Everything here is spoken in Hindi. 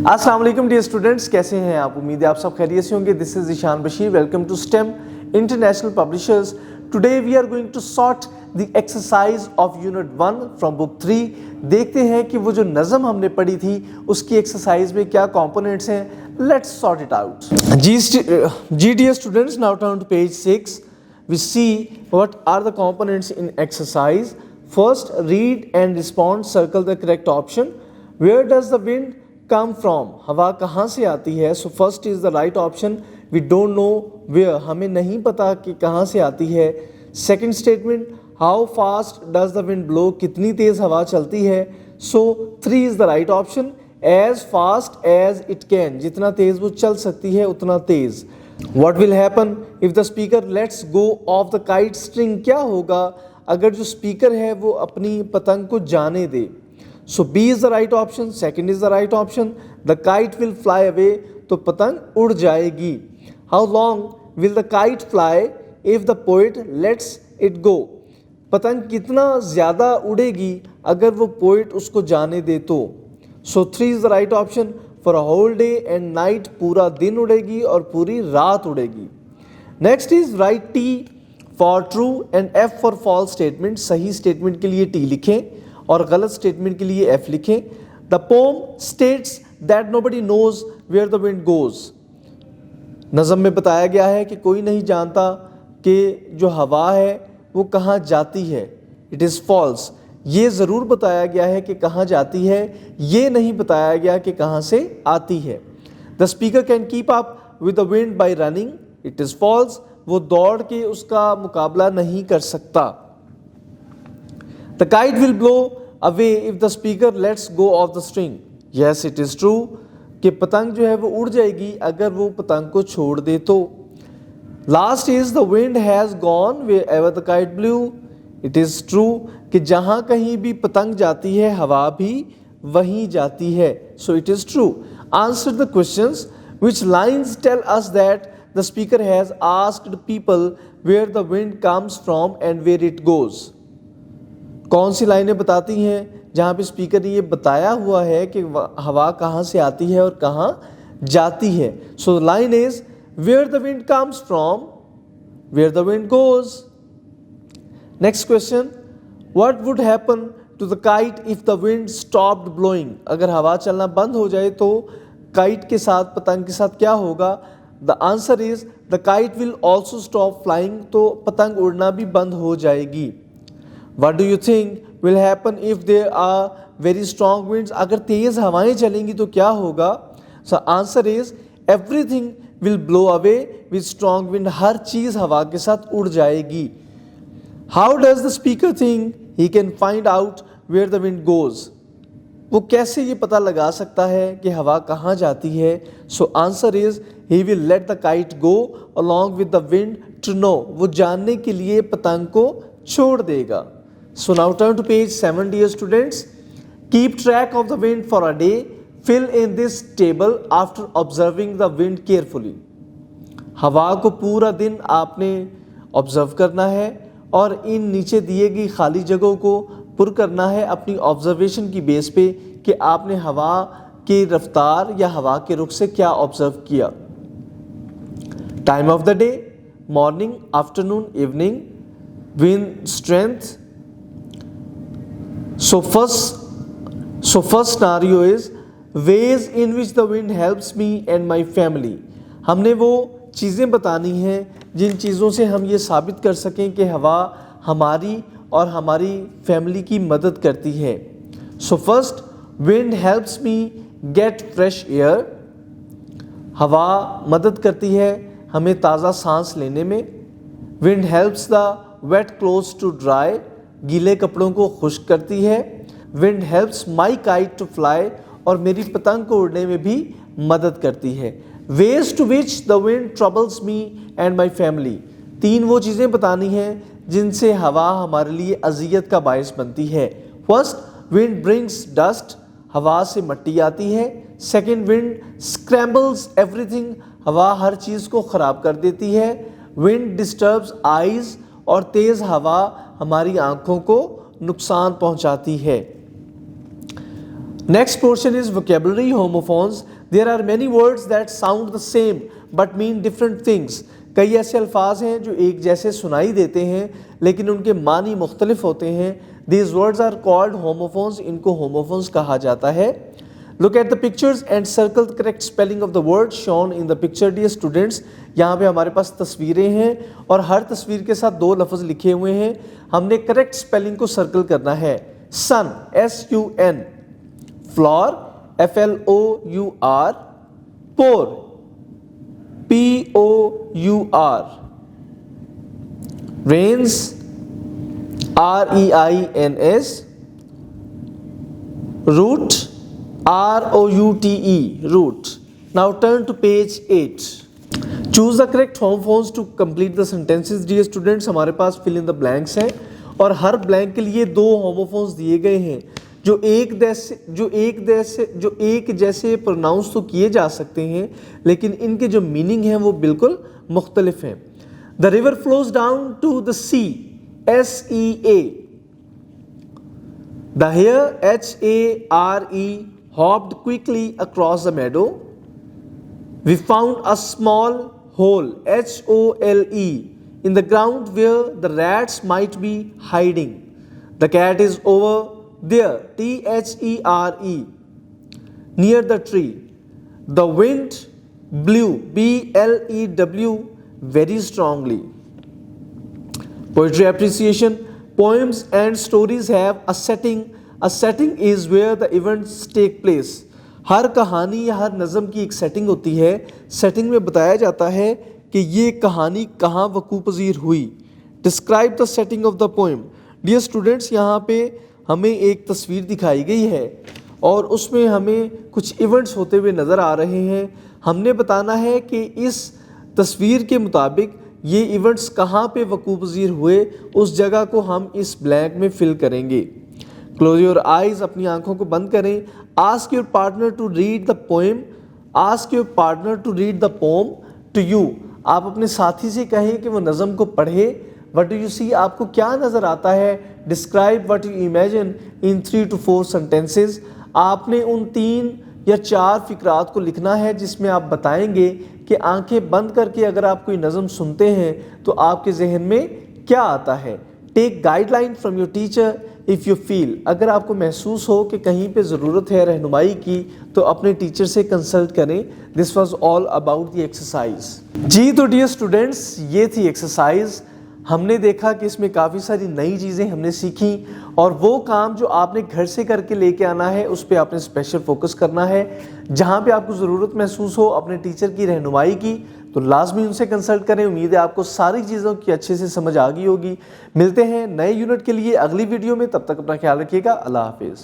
अस्सलाम वालेकुम डियर स्टूडेंट्स, कैसे हैं आप? उम्मीद है आप सब खैरियत से होंगे। This is Ishaan Bashir, welcome to Stem International Publishers. Today we are going to sort the exercise of unit 1 from book 3। देखते हैं कि वो जो नज़म हमने पढ़ी थी उसकी एक्सरसाइज में क्या कंपोनेंट्स हैं। Let's sort it out. जी dear students, now turn to page 6. We see what are the components in exercise. First, read and respond, circle the correct option. Where does the wind come from? हवा कहाँ से आती है? So first is the right option. We don't know where, हमें नहीं पता कि कहाँ से आती है. Second statement, how fast does the wind blow? कितनी तेज़ हवा चलती है? So 3 is the right option. As fast as it can, जितना तेज़ वो चल सकती है उतना तेज़. What will happen if the speaker lets go of the kite string? क्या होगा अगर जो स्पीकर है वो अपनी पतंग को जाने दे? So B is the right option. Second is the right option. The kite will fly away. तो पतंग उड़ जाएगी. How long will the kite fly if the poet lets it go? पतंग कितना ज़्यादा उड़ेगी अगर वो पोइट उसको जाने दे तो? So 3 is the right option. For a whole day and night, पूरा दिन उड़ेगी और पूरी रात उड़ेगी. Next is right T for true and F for false statement. सही स्टेटमेंट के लिए टी लिखें और गलत स्टेटमेंट के लिए एफ लिखें. The poem states that nobody knows where the wind goes. नज़म में बताया गया है कि कोई नहीं जानता कि जो हवा है वो कहाँ जाती है. It is false. ये ज़रूर बताया गया है कि कहाँ जाती है, ये नहीं बताया गया कि कहाँ से आती है. The speaker can keep up with the wind by running. It is false. वो दौड़ के उसका मुकाबला नहीं कर सकता. The kite will blow away if the speaker lets go off the string. Yes, it is true कि पतंग जो है वो उड़ जाएगी अगर वो पतंग को छोड़ दे तो. Last is the wind has gone wherever the kite blew. It is true कि जहाँ कहीं भी पतंग जाती है हवा भी वहीं जाती है. So it is true. Answer the questions. Which lines tell us that the speaker has asked people where the wind comes from and where it goes. कौन सी लाइनें बताती हैं जहाँ पे स्पीकर ने ये बताया हुआ है कि हवा कहाँ से आती है और कहाँ जाती है. So the line is where the wind comes from, where the wind goes. Next question, what would happen to the kite if the wind stopped blowing? अगर हवा चलना बंद हो जाए तो काइट के साथ, पतंग के साथ क्या होगा? The answer is the kite will also stop flying. तो पतंग उड़ना भी बंद हो जाएगी. What do you think will happen if there are very strong winds? अगर तेज़ हवाएं चलेंगी तो क्या होगा? So answer is everything will blow away with strong wind. हर चीज़ हवा के साथ उड़ जाएगी. How does the speaker think he can find out where the wind goes? वो कैसे ये पता लगा सकता है कि हवा कहाँ जाती है? So answer is he will let the kite go along with the wind to know. वो जानने के लिए पतंग को छोड़ देगा. So now turn to page 7 dear students. Keep track of the wind for a day. Fill in this table after observing the wind carefully. हवा को पूरा दिन आपने ऑब्जर्व करना है और इन नीचे दिए गई खाली जगहों को पुर करना है अपनी ऑब्जर्वेशन की बेस पे कि आपने हवा की रफ्तार या हवा के रुख से क्या ऑब्जर्व किया. Time of the day, morning, afternoon, evening, wind strength. So first scenario is ways in which the wind helps me and my family. हमने वो चीज़ें बतानी हैं जिन चीज़ों से हम ये साबित कर सकें कि हवा हमारी और हमारी फैमिली की मदद करती है. So first, wind helps me get fresh air. हवा मदद करती है हमें ताज़ा सांस लेने में. Wind helps the wet clothes to dry. गीले कपड़ों को खुश्क करती है. Wind helps my kite to fly. और मेरी पतंग को उड़ने में भी मदद करती है. Ways to which the wind troubles me and my family. 3 वो चीज़ें बतानी हैं जिनसे हवा हमारे लिए अजियत का बायस बनती है. First, wind brings dust. हवा से मट्टी आती है. Second, wind scrambles everything. हवा हर चीज़ को ख़राब कर देती है. Wind disturbs eyes. और तेज़ हवा हमारी आँखों को नुकसान पहुँचाती है. Next portion is vocabulary homophones. There are many words that sound the same but mean different things. कई ऐसे अल्फाज हैं जो एक जैसे सुनाई देते हैं लेकिन उनके मानी मुख्तलिफ होते हैं। These words are called homophones, इनको होमोफोन्स कहा जाता है। Look at the pictures and circle the correct spelling of the word shown in the picture, dear students। यहाँ पे हमारे पास तस्वीरें हैं और हर तस्वीर के साथ दो लफ्ज़ लिखे हुए हैं, हमने करेक्ट स्पेलिंग को सर्कल करना है। Sun SUN, flour FLOUR, pour POUR, reins REINS, route ROUTE, root। Now turn to page 8। Choose the correct homophones to complete the sentences, dear students। हमारे पास fill in the blanks हैं और हर blank के लिए दो homophones दिए गए हैं जो एक जैसे प्रोनाउंस तो किए जा सकते हैं लेकिन इनके जो मीनिंग हैं वो बिल्कुल मुख्तलिफ हैं। The river flows down to the sea, SEA। The hare HARE hopped quickly across the meadow। We found a small hole, HOLE, in the ground where the rats might be hiding। The cat is over there, THERE, near the tree। The wind blew, BLEW, very strongly। Poetry appreciation। Poems and stories have a setting। A setting is where the events take place। हर कहानी या हर नज़म की एक सेटिंग होती है। सेटिंग में बताया जाता है कि ये कहानी कहाँ वकूअ पज़ीर हुई। Describe the setting of the poem. Dear students, यहाँ पे हमें एक तस्वीर दिखाई गई है और उसमें हमें कुछ इवेंट्स होते हुए नज़र आ रहे हैं। हमने बताना है कि इस तस्वीर के मुताबिक ये इवेंट्स कहाँ पे वकूअ पज़ीर हुए, उस जगह को हम इस ब्लैंक में फिल करेंगे। क्लोज योर आइज, अपनी आंखों को बंद करें। Ask your partner to read the poem, ask your partner to read the poem to you. आप अपने साथी से कहें कि वो नज़म को पढ़े। व्हाट डू यू सी, आपको क्या नज़र आता है। Describe what you imagine in 3 to 4 sentences. आपने उन 3 या 4 फिक्रात को लिखना है जिसमें आप बताएंगे कि आंखें बंद करके अगर आप कोई नज़म सुनते हैं तो आपके जहन में क्या आता है। Take guideline from your teacher if you feel. अगर आपको महसूस हो कि कहीं पे ज़रूरत है रहनुमाई की तो अपने टीचर से कंसल्ट करें। This was all about the exercise. जी तो डियर स्टूडेंट्स, ये थी एक्सरसाइज। हमने देखा कि इसमें काफ़ी सारी नई चीज़ें हमने सीखी और वो काम जो आपने घर से करके लेके आना है उस पर आपने स्पेशल फोकस करना है। जहाँ पे आपको ज़रूरत महसूस हो अपने टीचर की रहनुमाई की तो लाजमी उनसे कंसल्ट करें। उम्मीद है आपको सारी चीज़ों की अच्छे से समझ आ गई होगी। मिलते हैं नए यूनिट के लिए अगली वीडियो में, तब तक अपना ख्याल रखिएगा। अल्लाह हाफिज़।